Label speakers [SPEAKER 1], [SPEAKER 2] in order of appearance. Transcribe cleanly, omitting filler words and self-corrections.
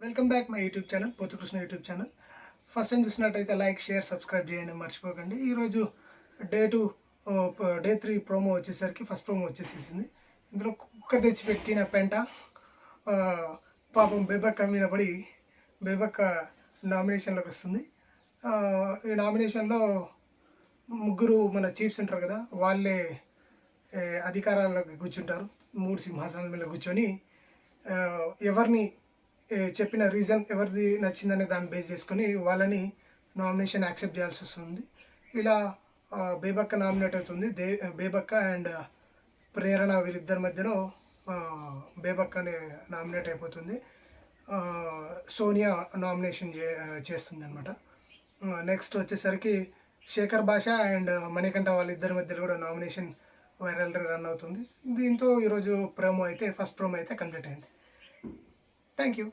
[SPEAKER 1] Welcome back my YouTube channel Pothukrishna YouTube channel. First time చూసినట్టయితే like share subscribe చేయండి మర్చిపోకండి. ఈరోజు డే 2 డే 3 ప్రోమో వచ్చేసరికి ఫస్ట్ ప్రోమో వచ్చేసేసింది. ఇందులో కుక్కర్ తెచ్చిపెట్టిన పెంట పాపం బేబక్క మీద పడి బేబక్క నామినేషన్లోకి వస్తుంది. ఈ నామినేషన్లో ముగ్గురు మన చీఫ్స్ ఉంటారు కదా, వాళ్ళే అధికారాల్లోకి కూర్చుంటారు. 3 సింహాసనాల మీద కూర్చొని ఎవరిని చెప్పిన రీజన్ ఎవరిది నచ్చిందనే దాన్ని బేస్ చేసుకొని వాళ్ళని నామినేషన్ యాక్సెప్ట్ చేయాల్సి వస్తుంది. ఇలా బేబక్క నామినేట్ అవుతుంది. బేబక్క అండ్ ప్రేరణ వీరిద్దరి మధ్యలో బేబక్కనే నామినేట్ అయిపోతుంది. సోనియా నామినేషన్ చేస్తుంది అనమాట. నెక్స్ట్ వచ్చేసరికి శేఖర్ భాష అండ్ మణికంఠ వాళ్ళిద్దరి మధ్యలో కూడా నామినేషన్ వైరల్ రన్ అవుతుంది. దీంతో ఈరోజు ఫస్ట్ ప్రోమో అయితే కంప్లీట్ అయింది. Thank you.